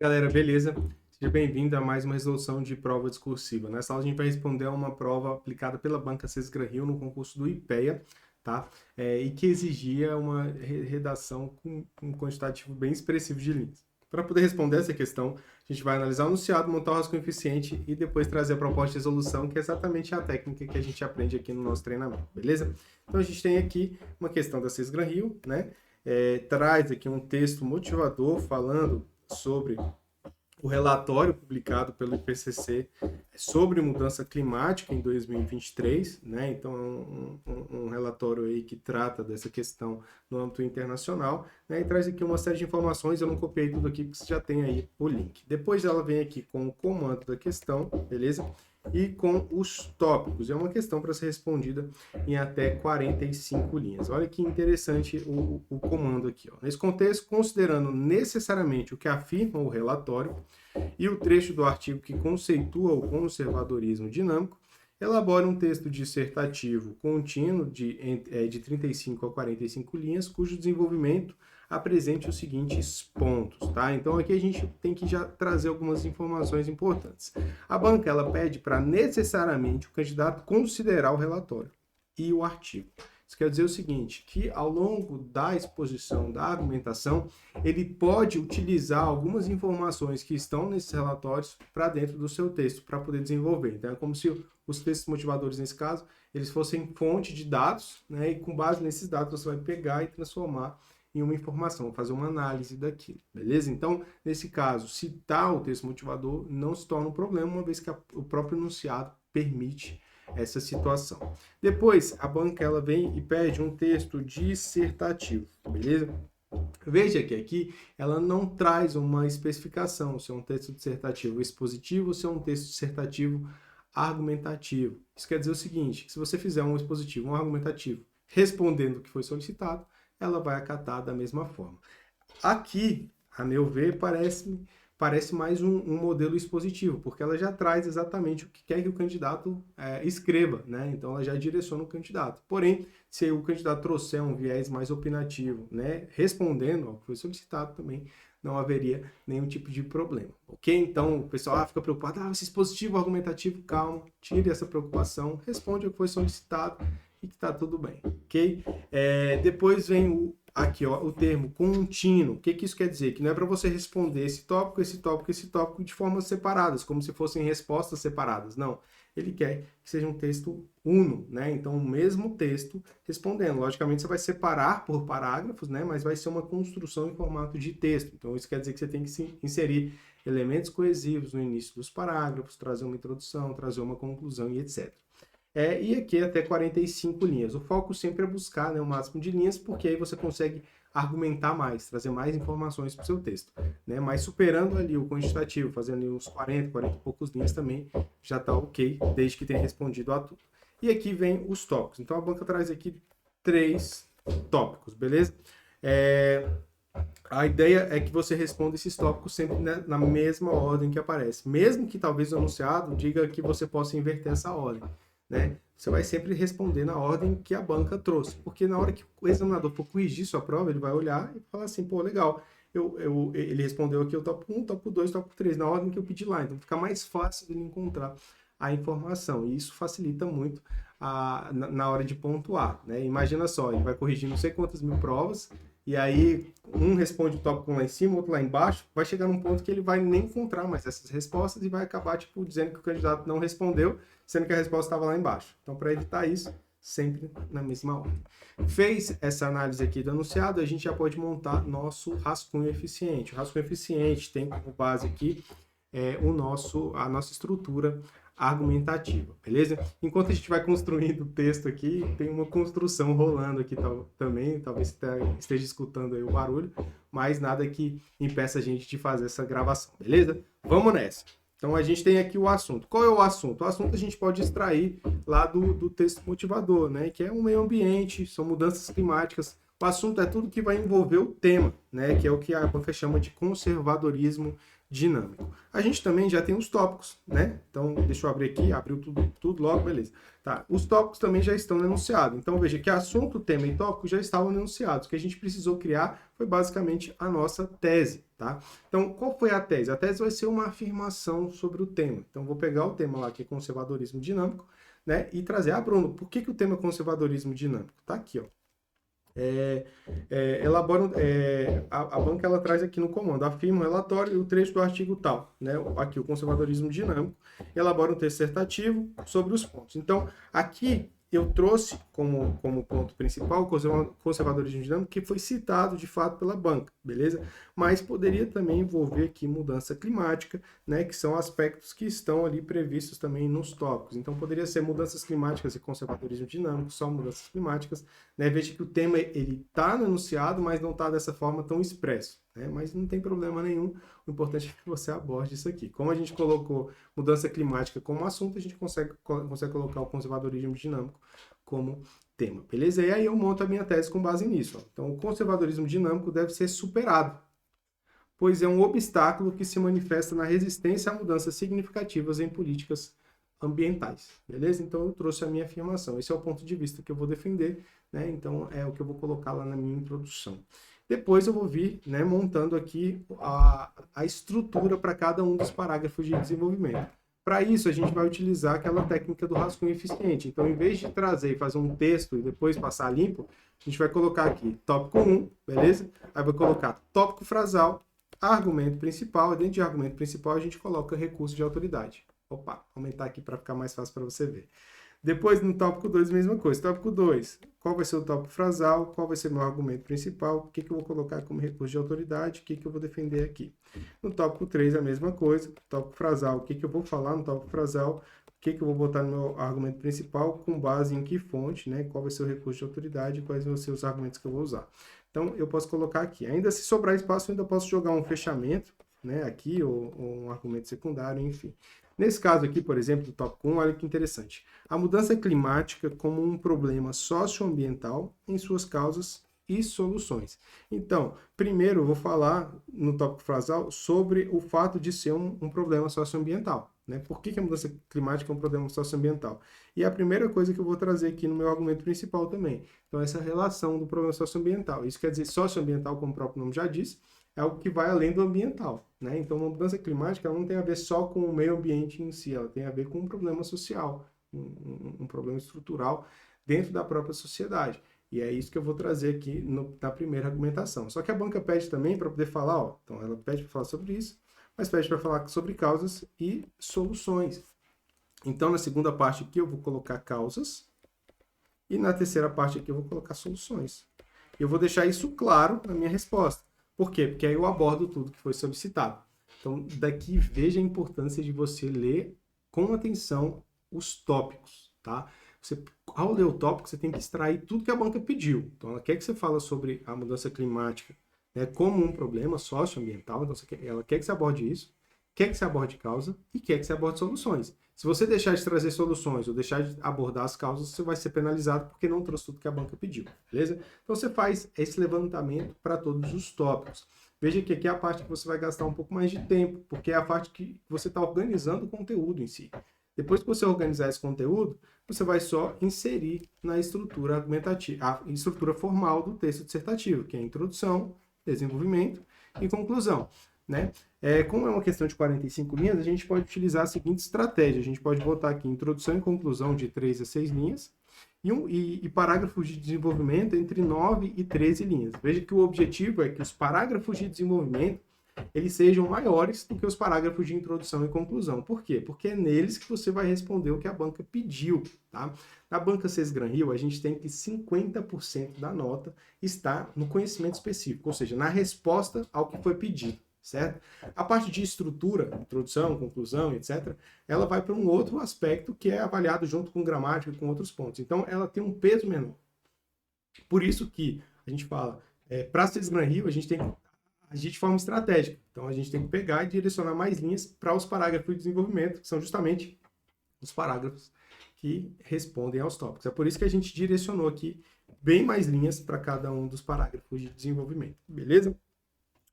Galera, beleza? Seja bem-vindo a mais uma resolução de prova discursiva. Nessa aula a gente vai responder a uma prova aplicada pela Banca Sesgran-Rio no concurso do IPEA, tá? E que exigia uma redação com um quantitativo bem expressivo de linhas. Para poder responder essa questão, a gente vai analisar o enunciado, montar o rascunho eficiente e depois trazer a proposta de resolução, que é exatamente a técnica que a gente aprende aqui no nosso treinamento, beleza? Então a gente tem aqui uma questão da Sesgran-Rio, né? Traz aqui um texto motivador falando sobre o relatório publicado pelo IPCC sobre mudança climática em 2023, né? Então, é um relatório aí que trata dessa questão no âmbito internacional, né? E traz aqui uma série de informações, eu não copiei tudo aqui, porque você já tem aí o link. Depois ela vem aqui com o comando da questão, beleza? E com os tópicos. É uma questão para ser respondida em até 45 linhas. Olha que interessante o comando aqui. Ó. Nesse contexto, considerando necessariamente o que afirma o relatório e o trecho do artigo que conceitua o conservadorismo dinâmico, elabora um texto dissertativo contínuo de 35 a 45 linhas, cujo desenvolvimento apresente os seguintes pontos, tá? Então aqui a gente tem que já trazer algumas informações importantes. A banca ela pede para necessariamente o candidato considerar o relatório e o artigo. Isso quer dizer o seguinte, que ao longo da exposição, da argumentação, ele pode utilizar algumas informações que estão nesses relatórios para dentro do seu texto, para poder desenvolver. Então é como se os textos motivadores, nesse caso, eles fossem fonte de dados, né? E com base nesses dados você vai pegar e transformar em uma informação, fazer uma análise daquilo, beleza? Então, nesse caso, citar o texto motivador não se torna um problema, uma vez que o próprio enunciado permite essa situação. Depois, a banca ela vem e pede um texto dissertativo, beleza? Veja que aqui ela não traz uma especificação se é um texto dissertativo expositivo ou se é um texto dissertativo argumentativo. Isso quer dizer o seguinte, que se você fizer um expositivo, um argumentativo, respondendo o que foi solicitado, ela vai acatar da mesma forma. Aqui, a meu ver, parece mais um modelo expositivo, porque ela já traz exatamente o que quer que o candidato escreva, né? Então ela já direciona o candidato. Porém, se o candidato trouxer um viés mais opinativo, né, respondendo ao que foi solicitado também, não haveria nenhum tipo de problema, ok? Então o pessoal fica preocupado, esse expositivo argumentativo, calma, tire essa preocupação, responde ao que foi solicitado e que está tudo bem, ok? Depois vem aqui, ó, o termo contínuo. O que isso quer dizer? Que não é para você responder esse tópico, esse tópico, esse tópico de formas separadas, como se fossem respostas separadas. Não. Ele quer que seja um texto uno, né? Então, o mesmo texto respondendo. Logicamente, você vai separar por parágrafos, né? Mas vai ser uma construção em formato de texto. Então, isso quer dizer que você tem que inserir elementos coesivos no início dos parágrafos, trazer uma introdução, trazer uma conclusão e etc. E aqui até 45 linhas. O foco sempre é buscar, né, o máximo de linhas, porque aí você consegue argumentar mais, trazer mais informações para o seu texto. Né? Mas superando ali o quantitativo, fazendo ali uns 40 e poucos linhas também, já está ok, desde que tenha respondido a tudo. E aqui vem os tópicos. Então a banca traz aqui 3 tópicos, beleza? A ideia é que você responda esses tópicos sempre na mesma ordem que aparece. Mesmo que talvez o enunciado diga que você possa inverter essa ordem. Né? Você vai sempre responder na ordem que a banca trouxe. Porque na hora que o examinador for corrigir sua prova, ele vai olhar e falar assim, pô, legal, ele respondeu aqui o tópico 1, tópico 2, tópico 3, na ordem que eu pedi lá. Então fica mais fácil de ele encontrar a informação. E isso facilita muito na hora de pontuar. Né? Imagina só, ele vai corrigir não sei quantas mil provas, e aí um responde o tópico lá em cima, outro lá embaixo, vai chegar num ponto que ele vai nem encontrar mais essas respostas e vai acabar tipo, dizendo que o candidato não respondeu, sendo que a resposta estava lá embaixo. Então, para evitar isso, sempre na mesma ordem. Fez essa análise aqui do enunciado, a gente já pode montar nosso rascunho eficiente. O rascunho eficiente tem como base aqui a nossa estrutura argumentativa, beleza? Enquanto a gente vai construindo o texto aqui, tem uma construção rolando aqui também, talvez você esteja escutando aí o barulho, mas nada que impeça a gente de fazer essa gravação, beleza? Vamos nessa! Então a gente tem aqui o assunto. Qual é o assunto? O assunto a gente pode extrair lá do texto motivador, né? Que é o meio ambiente, são mudanças climáticas, O assunto é tudo que vai envolver o tema, né? Que é o que a banca chama de conservadorismo dinâmico. A gente também já tem os tópicos, né? Então, deixa eu abrir aqui, abriu tudo logo, beleza. Tá, os tópicos também já estão enunciados. Então, veja que assunto, tema e tópico já estavam enunciados. O que a gente precisou criar foi basicamente a nossa tese, tá? Então, qual foi a tese? A tese vai ser uma afirmação sobre o tema. Então, vou pegar o tema lá, que é conservadorismo dinâmico, né? E trazer, Bruno, por que o tema é conservadorismo dinâmico? Tá aqui, ó. A banca ela traz aqui no comando, afirma o relatório e o trecho do artigo tal, né? Aqui o conservadorismo dinâmico, elabora um texto dissertativo sobre os pontos. Então, aqui eu trouxe como ponto principal o conservadorismo dinâmico, que foi citado de fato pela banca, beleza? Mas poderia também envolver aqui mudança climática, né? Que são aspectos que estão ali previstos também nos tópicos. Então, poderia ser mudanças climáticas e conservadorismo dinâmico, só mudanças climáticas, né? Veja que o tema ele está no enunciado, mas não está dessa forma tão expresso, né? Mas não tem problema nenhum, o importante é que você aborde isso aqui. Como a gente colocou mudança climática como assunto, a gente consegue colocar o conservadorismo dinâmico como tema, beleza? E aí eu monto a minha tese com base nisso. Ó. Então, o conservadorismo dinâmico deve ser superado, pois é um obstáculo que se manifesta na resistência a mudanças significativas em políticas ambientais, beleza? Então, eu trouxe a minha afirmação. Esse é o ponto de vista que eu vou defender, né? Então, é o que eu vou colocar lá na minha introdução. Depois eu vou vir, né, montando aqui a estrutura para cada um dos parágrafos de desenvolvimento. Para isso, a gente vai utilizar aquela técnica do rascunho eficiente. Então, em vez de trazer e fazer um texto e depois passar limpo, a gente vai colocar aqui tópico 1, beleza? Aí vai colocar tópico frasal, argumento principal, e dentro de argumento principal a gente coloca recurso de autoridade. Opa, aumentar aqui para ficar mais fácil para você ver. Depois, no tópico 2, mesma coisa. Tópico 2, qual vai ser o tópico frasal, qual vai ser o meu argumento principal, o que eu vou colocar como recurso de autoridade, o que eu vou defender aqui. No tópico 3, a mesma coisa. Tópico frasal, o que eu vou falar no tópico frasal, o que eu vou botar no meu argumento principal, com base em que fonte, né? Qual vai ser o recurso de autoridade e quais vão ser os argumentos que eu vou usar. Então, eu posso colocar aqui. Ainda se sobrar espaço, eu ainda posso jogar um fechamento, né? Aqui, ou um argumento secundário, enfim. Nesse caso aqui, por exemplo, do tópico 1, olha que interessante. A mudança climática como um problema socioambiental em suas causas e soluções. Então, primeiro eu vou falar no tópico frasal sobre o fato de ser um problema socioambiental. Né? Por que a mudança climática é um problema socioambiental? E é a primeira coisa que eu vou trazer aqui no meu argumento principal também. Então, essa relação do problema socioambiental. Isso quer dizer, socioambiental, como o próprio nome já diz, é algo que vai além do ambiental, né? Então, uma mudança climática ela não tem a ver só com o meio ambiente em si, ela tem a ver com um problema social, um problema estrutural dentro da própria sociedade. E é isso que eu vou trazer aqui na primeira argumentação. Só que a banca pede também para poder falar, ó, então ela pede para falar sobre isso, mas pede para falar sobre causas e soluções. Então, na segunda parte aqui eu vou colocar causas e na terceira parte aqui eu vou colocar soluções. Eu vou deixar isso claro na minha resposta. Por quê? Porque aí eu abordo tudo que foi solicitado. Então, daqui veja a importância de você ler com atenção os tópicos, tá? Ao ler o tópico, você tem que extrair tudo que a banca pediu. Então, ela quer que você fale sobre a mudança climática, né, como um problema socioambiental, então ela quer que você aborde isso, quer que você aborde causa e quer que você aborde soluções. Se você deixar de trazer soluções ou deixar de abordar as causas, você vai ser penalizado porque não trouxe tudo que a banca pediu, beleza? Então você faz esse levantamento para todos os tópicos. Veja que aqui é a parte que você vai gastar um pouco mais de tempo, porque é a parte que você está organizando o conteúdo em si. Depois que você organizar esse conteúdo, você vai só inserir na estrutura argumentativa, a estrutura formal do texto dissertativo, que é introdução, desenvolvimento e conclusão. Né? Como é uma questão de 45 linhas, a gente pode utilizar a seguinte estratégia. A gente pode botar aqui introdução e conclusão de 3 a 6 linhas e parágrafos de desenvolvimento entre 9 e 13 linhas. Veja que o objetivo é que os parágrafos de desenvolvimento eles sejam maiores do que os parágrafos de introdução e conclusão. Por quê? Porque é neles que você vai responder o que a banca pediu. Tá? Na banca Sesgran Rio, a gente tem que 50% da nota está no conhecimento específico, ou seja, na resposta ao que foi pedido. Certo? A parte de estrutura, introdução, conclusão, etc., ela vai para um outro aspecto que é avaliado junto com gramática e com outros pontos. Então, ela tem um peso menor. Por isso que a gente fala, para Sesgran Rio, a gente tem que agir de forma estratégica. Então, a gente tem que pegar e direcionar mais linhas para os parágrafos de desenvolvimento, que são justamente os parágrafos que respondem aos tópicos. É por isso que a gente direcionou aqui bem mais linhas para cada um dos parágrafos de desenvolvimento, beleza?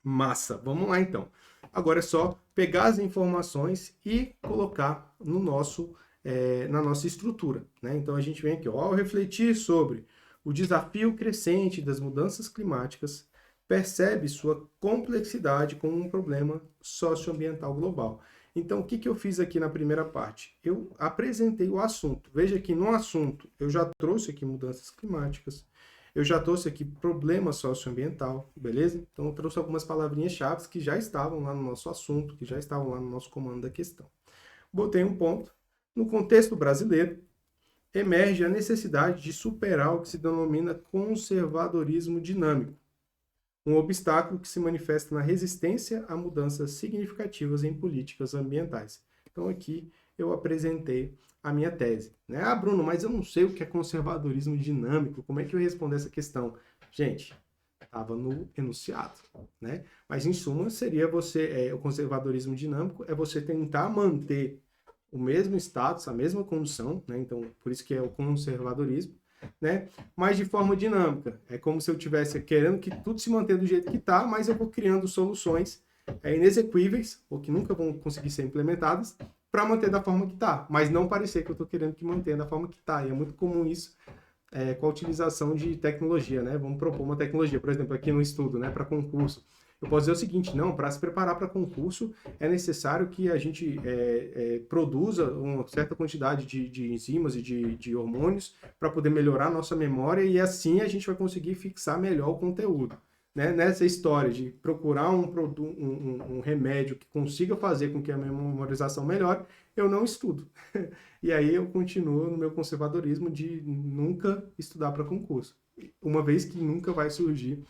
Massa, vamos lá então. Agora é só pegar as informações e colocar no na nossa estrutura, né? Então a gente vem aqui, ó, ao refletir sobre o desafio crescente das mudanças climáticas, percebe sua complexidade como um problema socioambiental global. Então, o que eu fiz aqui na primeira parte? Eu apresentei o assunto. Veja que no assunto eu já trouxe aqui mudanças climáticas, eu já trouxe aqui problema socioambiental, beleza? Então, eu trouxe algumas palavrinhas-chave que já estavam lá no nosso assunto, que já estavam lá no nosso comando da questão. Botei um ponto. No contexto brasileiro, emerge a necessidade de superar o que se denomina conservadorismo dinâmico, um obstáculo que se manifesta na resistência a mudanças significativas em políticas ambientais. Então, aqui eu apresentei a minha tese. Né? Ah, Bruno, mas eu não sei o que é conservadorismo dinâmico, como é que eu respondo essa questão? Gente, estava no enunciado, né? Mas, em suma, seria o conservadorismo dinâmico é você tentar manter o mesmo status, a mesma condição, né? Então, por isso que é o conservadorismo, né? Mas de forma dinâmica. É como se eu estivesse querendo que tudo se mantenha do jeito que está, mas eu vou criando soluções inexequíveis, ou que nunca vão conseguir ser implementadas, para manter da forma que está, mas não parecer que eu estou querendo que mantenha da forma que está. E é muito comum isso com a utilização de tecnologia, né? Vamos propor uma tecnologia, por exemplo, aqui no estudo, né, para concurso. Eu posso dizer o seguinte, não, para se preparar para concurso é necessário que a gente produza uma certa quantidade de enzimas e de hormônios para poder melhorar a nossa memória e assim a gente vai conseguir fixar melhor o conteúdo. Né? Nessa história de procurar um remédio que consiga fazer com que a minha memorização melhore, eu não estudo. E aí eu continuo no meu conservadorismo de nunca estudar para concurso. Uma vez que nunca vai surgir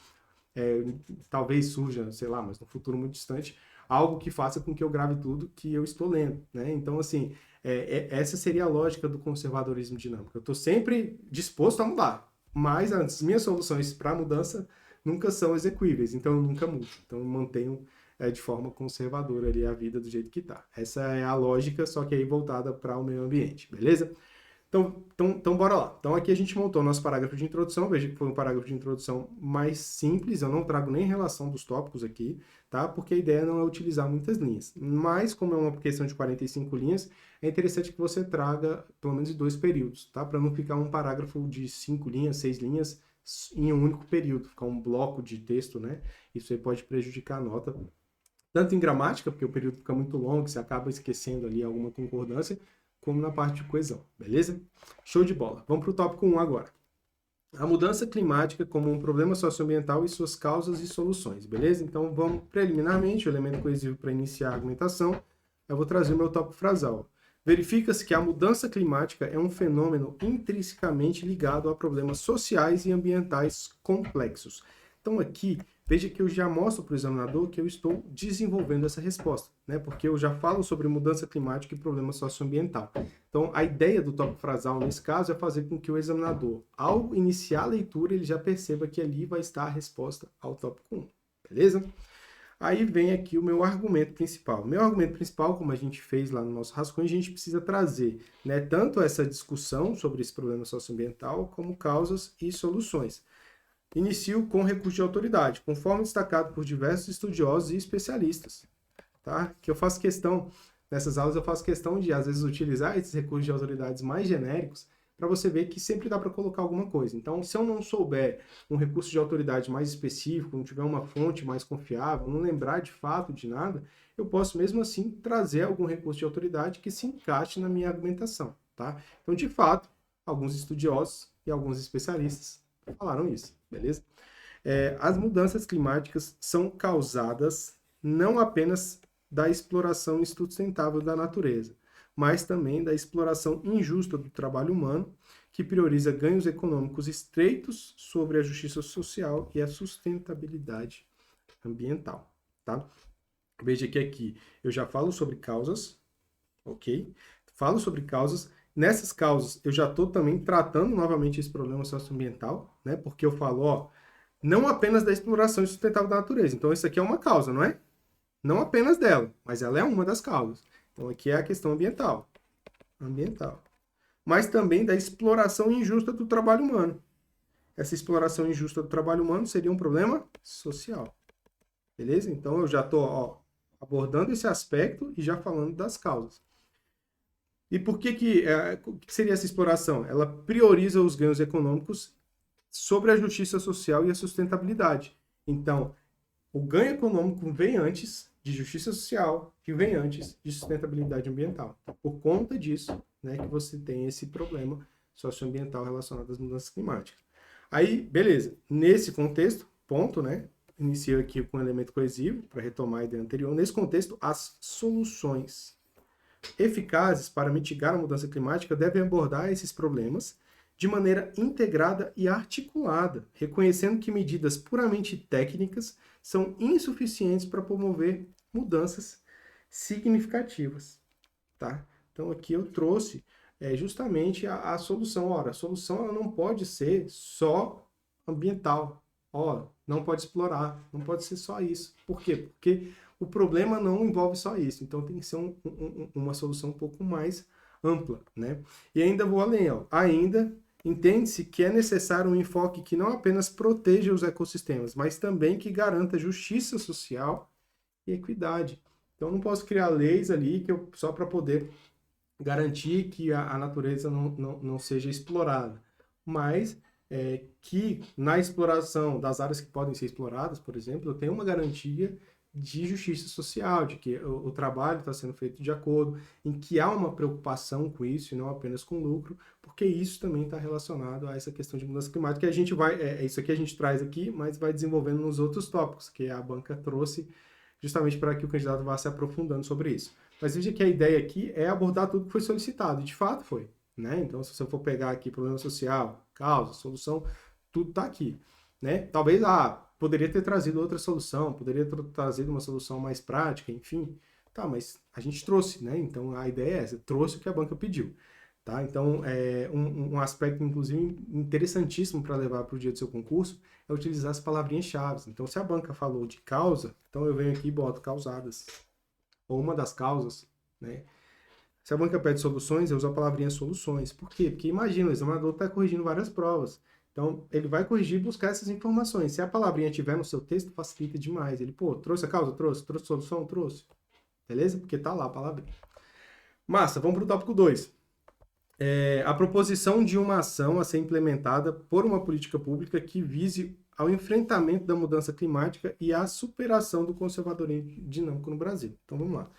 talvez surja, sei lá, mas no futuro muito distante, algo que faça com que eu grave tudo que eu estou lendo, né? Então, assim, essa seria a lógica do conservadorismo dinâmico. Eu estou sempre disposto a mudar, mas as minhas soluções para mudança nunca são execuíveis, então eu nunca mudo. Então, eu mantenho de forma conservadora ali a vida do jeito que está. Essa é a lógica, só que aí voltada para o meio ambiente, beleza? Então, bora lá. Então, aqui a gente montou nosso parágrafo de introdução. Veja que foi um parágrafo de introdução mais simples. Eu não trago nem relação dos tópicos aqui, tá? Porque a ideia não é utilizar muitas linhas. Mas, como é uma questão de 45 linhas, é interessante que você traga pelo menos 2 períodos, tá? Para não ficar um parágrafo de 5 linhas, 6 linhas em um único período, ficar um bloco de texto, né? Isso aí pode prejudicar a nota. Tanto em gramática, porque o período fica muito longo, você acaba esquecendo ali alguma concordância, como na parte de coesão, beleza? Show de bola. Vamos para o tópico 1 agora. A mudança climática como um problema socioambiental e suas causas e soluções, beleza? Então vamos preliminarmente, o elemento coesivo para iniciar a argumentação, eu vou trazer o meu tópico frasal. Verifica-se que a mudança climática é um fenômeno intrinsecamente ligado a problemas sociais e ambientais complexos. Então aqui, veja que eu já mostro para o examinador que eu estou desenvolvendo essa resposta, né? Porque eu já falo sobre mudança climática e problema socioambiental. Então, a ideia do tópico frasal, nesse caso, é fazer com que o examinador, ao iniciar a leitura, ele já perceba que ali vai estar a resposta ao tópico 1, beleza? Aí vem aqui o meu argumento principal. O meu argumento principal, como a gente fez lá no nosso rascunho, a gente precisa trazer, né, tanto essa discussão sobre esse problema socioambiental, como causas e soluções. Inicio com recurso de autoridade, conforme destacado por diversos estudiosos e especialistas, tá? Que eu faço questão, nessas aulas eu faço questão de, às vezes, utilizar esses recursos de autoridades mais genéricos para você ver que sempre dá para colocar alguma coisa. Então, se eu não souber um recurso de autoridade mais específico, não tiver uma fonte mais confiável, não lembrar de fato de nada, eu posso mesmo assim trazer algum recurso de autoridade que se encaixe na minha argumentação, tá? Então, de fato, alguns estudiosos e alguns especialistas falaram isso, beleza? As mudanças climáticas são causadas não apenas da exploração insustentável da natureza, mas também da exploração injusta do trabalho humano, que prioriza ganhos econômicos estreitos sobre a justiça social e a sustentabilidade ambiental, tá? Veja que aqui eu já falo sobre causas, ok? Falo sobre causas. Nessas causas, eu já estou também tratando novamente esse problema socioambiental, né? Porque eu falo, ó, não apenas da exploração insustentável da natureza. Então, isso aqui é uma causa, não é? Não apenas dela, mas ela é uma das causas. Então, aqui é a questão ambiental. Ambiental. Mas também da exploração injusta do trabalho humano. essa exploração injusta do trabalho humano seria um problema social. Beleza? Então eu já estou abordando esse aspecto e já falando das causas. E por que seria essa exploração? Ela prioriza os ganhos econômicos sobre a justiça social e a sustentabilidade. Então, o ganho econômico vem antes de justiça social, que vem antes de sustentabilidade ambiental. Por conta disso, né, que você tem esse problema socioambiental relacionado às mudanças climáticas. Aí, beleza. Nesse contexto, ponto, né? Inicio aqui com um elemento coesivo, para retomar a ideia anterior. Nesse contexto, as soluções eficazes para mitigar a mudança climática devem abordar esses problemas de maneira integrada e articulada, reconhecendo que medidas puramente técnicas são insuficientes para promover mudanças significativas, tá? Então aqui eu trouxe justamente a solução. Ora, a solução ela não pode ser só ambiental. Não pode explorar, não pode ser só isso. Por quê? Porque o problema não envolve só isso. Então tem que ser uma solução um pouco mais ampla, né? E ainda vou além, ainda entende-se que é necessário um enfoque que não apenas proteja os ecossistemas, mas também que garanta justiça social e equidade. Então não posso criar leis ali só para poder garantir que a natureza não seja explorada, mas que na exploração das áreas que podem ser exploradas, por exemplo, eu tenho uma garantia de justiça social, de que o trabalho está sendo feito de acordo, em que há uma preocupação com isso e não apenas com lucro, porque isso também está relacionado a essa questão de mudança climática, que a gente vai, isso aqui a gente traz aqui, mas vai desenvolvendo nos outros tópicos, que a banca trouxe justamente para que o candidato vá se aprofundando sobre isso. Mas veja que a ideia aqui é abordar tudo que foi solicitado, e de fato foi, né? Então, se você for pegar aqui problema social, causa, solução, tudo está aqui, né? Talvez, poderia ter trazido outra solução, poderia ter trazido uma solução mais prática, enfim. Tá, mas a gente trouxe, né? Então, a ideia é essa, trouxe o que a banca pediu. Tá? Então, um aspecto, inclusive, interessantíssimo para levar para o dia do seu concurso é utilizar as palavrinhas-chave. Então, se a banca falou de causa, então eu venho aqui e boto causadas. Ou uma das causas, né? Se a banca pede soluções, eu uso a palavrinha soluções. Por quê? Porque imagina, o examinador está corrigindo várias provas. Então, ele vai corrigir e buscar essas informações. Se a palavrinha estiver no seu texto, facilita demais. Ele, trouxe a causa? Trouxe. Trouxe solução? Trouxe. Beleza? Porque está lá a palavrinha. Massa, vamos para o tópico 2. A proposição de uma ação a ser implementada por uma política pública que vise ao enfrentamento da mudança climática e à superação do conservadorismo dinâmico no Brasil. Então, vamos lá.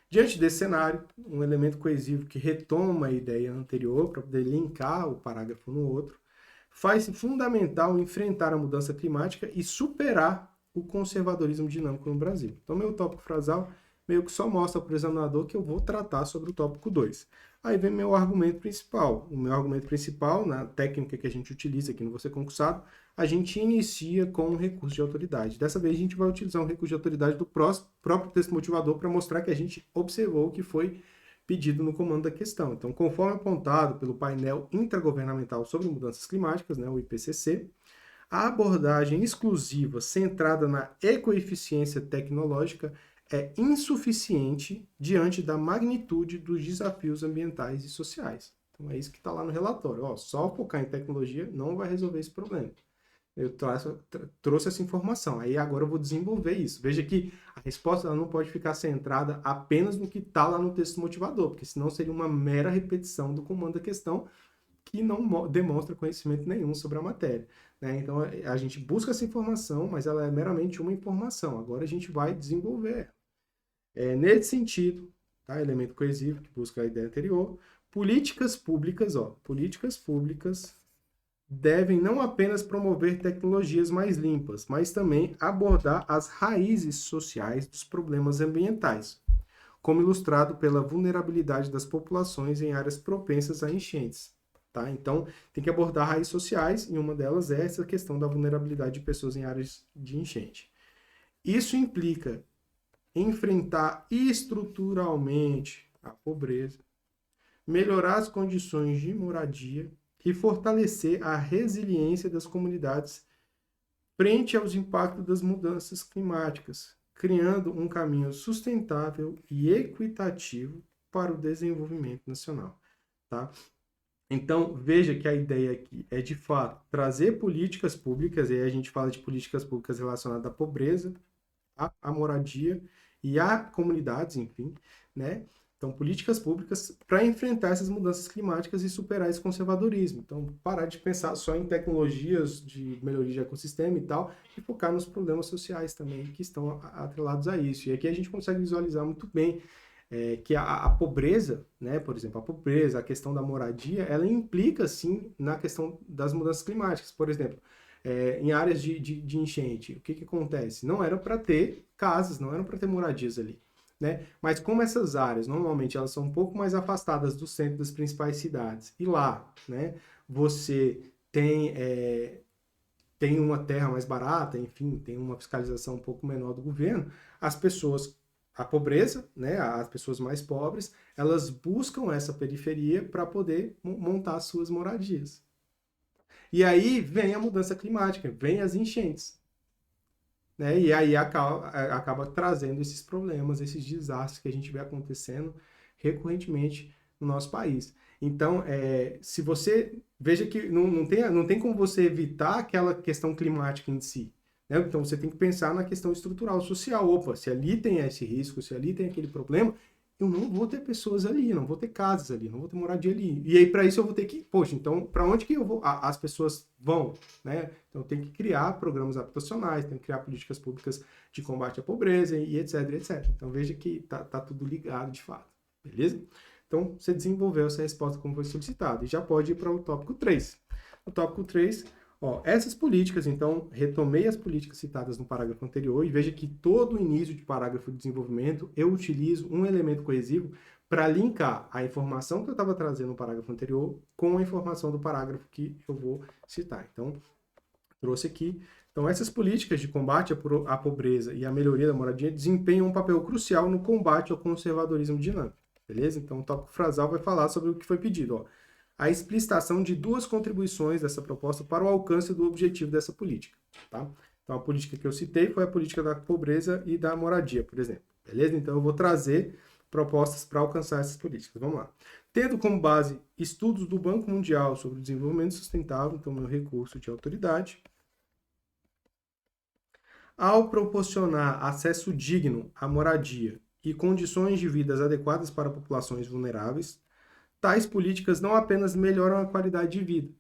Diante desse cenário, um elemento coesivo que retoma a ideia anterior para poder linkar o parágrafo no outro, faz-se fundamental enfrentar a mudança climática e superar o conservadorismo dinâmico no Brasil. Então, meu tópico frasal meio que só mostra para o examinador que eu vou tratar sobre o tópico 2. Aí vem meu argumento principal. O meu argumento principal, na técnica que a gente utiliza aqui no Você Concursado, a gente inicia com um recurso de autoridade. Dessa vez a gente vai utilizar um recurso de autoridade do próprio texto motivador para mostrar que a gente observou o que foi pedido no comando da questão. Então, conforme apontado pelo painel intergovernamental sobre mudanças climáticas, né, o IPCC, a abordagem exclusiva centrada na ecoeficiência tecnológica é insuficiente diante da magnitude dos desafios ambientais e sociais. Então é isso que está lá no relatório. Só focar em tecnologia não vai resolver esse problema. Eu trouxe essa informação. Aí agora eu vou desenvolver isso. Veja que a resposta ela não pode ficar centrada apenas no que está lá no texto motivador, porque senão seria uma mera repetição do comando da questão que não demonstra conhecimento nenhum sobre a matéria. Né? Então a gente busca essa informação, mas ela é meramente uma informação. Agora a gente vai desenvolver. Nesse sentido, tá? Elemento coesivo que busca a ideia anterior, políticas públicas devem não apenas promover tecnologias mais limpas, mas também abordar as raízes sociais dos problemas ambientais, como ilustrado pela vulnerabilidade das populações em áreas propensas a enchentes. Tá? Então, tem que abordar raízes sociais, e uma delas é essa questão da vulnerabilidade de pessoas em áreas de enchente. Isso implica enfrentar estruturalmente a pobreza, melhorar as condições de moradia e fortalecer a resiliência das comunidades frente aos impactos das mudanças climáticas, criando um caminho sustentável e equitativo para o desenvolvimento nacional. Tá? Então, veja que a ideia aqui é, de fato, trazer políticas públicas, e aí a gente fala de políticas públicas relacionadas à pobreza, à moradia e a comunidades, enfim, né? Então, políticas públicas para enfrentar essas mudanças climáticas e superar esse conservadorismo. Então, parar de pensar só em tecnologias de melhoria de ecossistema e tal, e focar nos problemas sociais também que estão atrelados a isso. E aqui a gente consegue visualizar muito bem que a pobreza, né, por exemplo, a pobreza, a questão da moradia, ela implica, sim, na questão das mudanças climáticas. Por exemplo, em áreas de enchente, o que, que acontece? Não era para ter casas, não eram para ter moradias ali. Né? Mas como essas áreas, normalmente, elas são um pouco mais afastadas do centro das principais cidades, e lá, né, você tem uma terra mais barata, enfim, tem uma fiscalização um pouco menor do governo, as pessoas, a pobreza, né, as pessoas mais pobres, elas buscam essa periferia para poder montar suas moradias. E aí vem a mudança climática, vem as enchentes, né? E aí acaba trazendo esses problemas, esses desastres que a gente vê acontecendo recorrentemente no nosso país. Então, se você veja que não tem como você evitar aquela questão climática em si. Né? Então, você tem que pensar na questão estrutural, social. Opa, se ali tem esse risco, se ali tem aquele problema, eu não vou ter pessoas ali, não vou ter casas ali, não vou ter moradia ali. E aí, para isso, eu vou ter que, poxa, então, para onde que eu vou? As pessoas vão, né? Então, tem que criar programas habitacionais, tem que criar políticas públicas de combate à pobreza e etc, etc. Então, veja que tá tudo ligado de fato, beleza? Então, você desenvolveu essa resposta como foi solicitado. E já pode ir para o tópico 3. O tópico 3, ó, essas políticas, então, retomei as políticas citadas no parágrafo anterior e veja que todo início de parágrafo de desenvolvimento eu utilizo um elemento coesivo para linkar a informação que eu estava trazendo no parágrafo anterior com a informação do parágrafo que eu vou citar. Então, trouxe aqui. Então, essas políticas de combate à pobreza e à melhoria da moradia desempenham um papel crucial no combate ao conservadorismo dinâmico. Beleza? Então, o tópico frasal vai falar sobre o que foi pedido. Ó. A explicitação de duas contribuições dessa proposta para o alcance do objetivo dessa política. Tá? Então, a política que eu citei foi a política da pobreza e da moradia, por exemplo. Beleza? Então, eu vou trazer propostas para alcançar essas políticas. Vamos lá. Tendo como base estudos do Banco Mundial sobre o desenvolvimento sustentável, então, meu recurso de autoridade, ao proporcionar acesso digno à moradia e condições de vida adequadas para populações vulneráveis, tais políticas não apenas melhoram a qualidade de vida,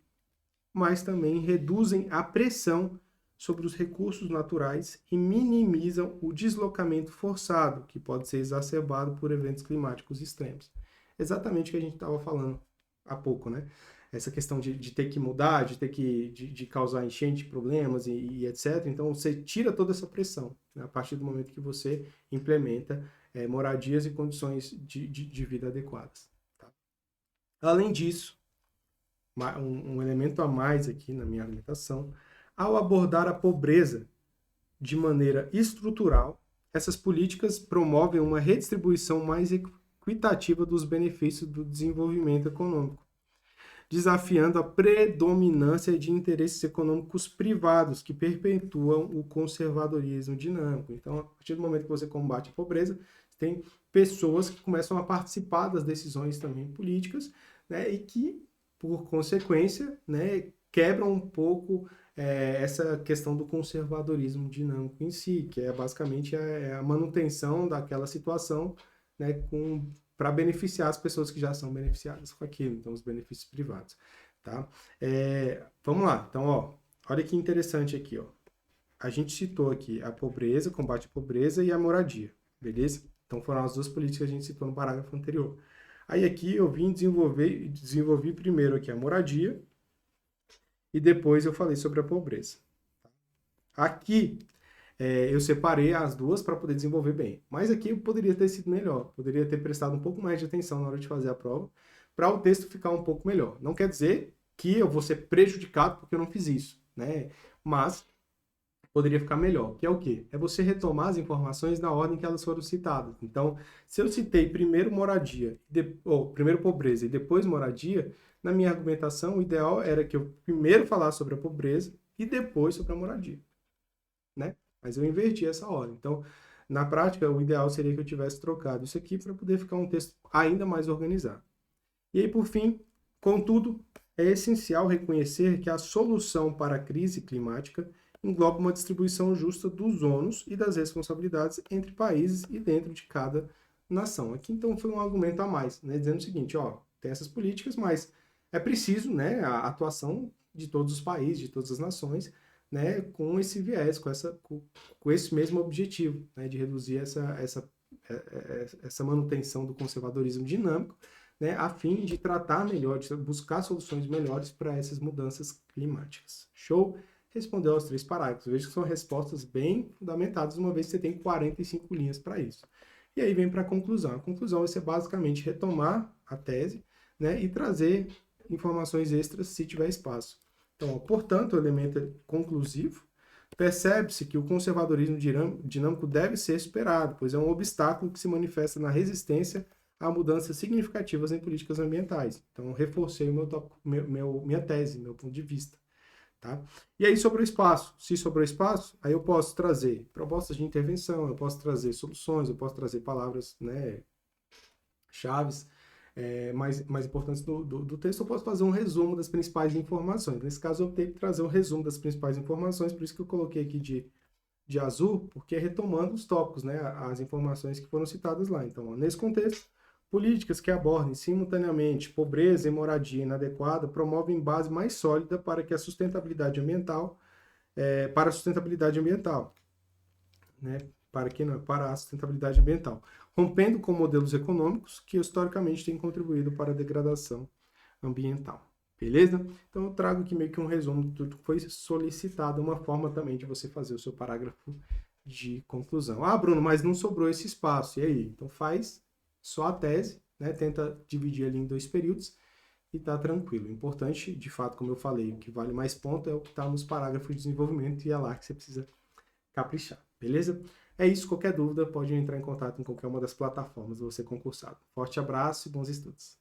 mas também reduzem a pressão sobre os recursos naturais e minimizam o deslocamento forçado, que pode ser exacerbado por eventos climáticos extremos. Exatamente o que a gente estava falando há pouco, né? Essa questão de ter que mudar, de ter que de causar enchente, problemas e etc. Então, você tira toda essa pressão, né? A partir do momento que você implementa moradias e condições de vida adequadas. Tá? Além disso, um elemento a mais aqui na minha argumentação, ao abordar a pobreza de maneira estrutural, essas políticas promovem uma redistribuição mais equitativa dos benefícios do desenvolvimento econômico, desafiando a predominância de interesses econômicos privados que perpetuam o conservadorismo dinâmico. Então, a partir do momento que você combate a pobreza, tem pessoas que começam a participar das decisões também políticas, né, e que, por consequência, né, quebram um pouco essa questão do conservadorismo dinâmico em si, que é basicamente a manutenção daquela situação, né, para beneficiar as pessoas que já são beneficiadas com aquilo, então os benefícios privados, tá? Vamos lá, então, ó, olha que interessante aqui, ó. A gente citou aqui a pobreza, combate à pobreza e a moradia, beleza? Então foram as duas políticas que a gente citou no parágrafo anterior. Aí aqui eu vim desenvolvi primeiro aqui a moradia e depois eu falei sobre a pobreza. Aqui eu separei as duas para poder desenvolver bem. Mas aqui eu poderia ter sido melhor, poderia ter prestado um pouco mais de atenção na hora de fazer a prova, para o texto ficar um pouco melhor. Não quer dizer que eu vou ser prejudicado porque eu não fiz isso, né? Mas poderia ficar melhor, que é o quê? É você retomar as informações na ordem que elas foram citadas. Então, se eu citei primeiro moradia, ou primeiro pobreza e depois moradia, na minha argumentação, o ideal era que eu primeiro falasse sobre a pobreza e depois sobre a moradia, né? Mas eu inverti essa ordem. Então, na prática, o ideal seria que eu tivesse trocado isso aqui para poder ficar um texto ainda mais organizado. E aí, por fim, Contudo, é essencial reconhecer que a solução para a crise climática engloba uma distribuição justa dos ônus e das responsabilidades entre países e dentro de cada nação. Aqui, então, foi um argumento a mais, né, dizendo o seguinte, ó, tem essas políticas, mas é preciso, né, a atuação de todos os países, de todas as nações, né, com esse viés, com esse mesmo objetivo, né, de reduzir essa manutenção do conservadorismo dinâmico, né, a fim de tratar melhor, de buscar soluções melhores para essas mudanças climáticas. Show? Respondeu aos 3 parágrafos. Veja que são respostas bem fundamentadas, uma vez que você tem 45 linhas para isso. E aí vem para a conclusão. A conclusão vai ser basicamente retomar a tese, né, e trazer informações extras se tiver espaço. Então, ó, portanto, o elemento é conclusivo. Percebe-se que o conservadorismo dinâmico deve ser superado, pois é um obstáculo que se manifesta na resistência a mudanças significativas em políticas ambientais. Então, reforcei minha tese, meu ponto de vista. Tá? E aí, sobre o espaço. Se sobrou espaço, aí eu posso trazer propostas de intervenção, eu posso trazer soluções, eu posso trazer palavras, né, chaves mais importantes do texto, eu posso fazer um resumo das principais informações. Nesse caso, eu optei por trazer um resumo das principais informações, por isso que eu coloquei aqui de azul, porque é retomando os tópicos, né, as informações que foram citadas lá. Então, ó, nesse contexto, políticas que abordem simultaneamente pobreza e moradia inadequada promovem base mais sólida para que a sustentabilidade ambiental, para a sustentabilidade ambiental, né? Para a sustentabilidade ambiental, rompendo com modelos econômicos que historicamente têm contribuído para a degradação ambiental. Beleza? Então eu trago aqui meio que um resumo de tudo que foi solicitado, uma forma também de você fazer o seu parágrafo de conclusão. Ah, Bruno, mas não sobrou esse espaço. E aí? Então faz só a tese, né? Tenta dividir ali em 2 períodos e tá tranquilo. O importante, de fato, como eu falei, o que vale mais ponto é o que está nos parágrafos de desenvolvimento e é lá que você precisa caprichar, beleza? É isso, qualquer dúvida pode entrar em contato em qualquer uma das plataformas, você concursado. Forte abraço e bons estudos.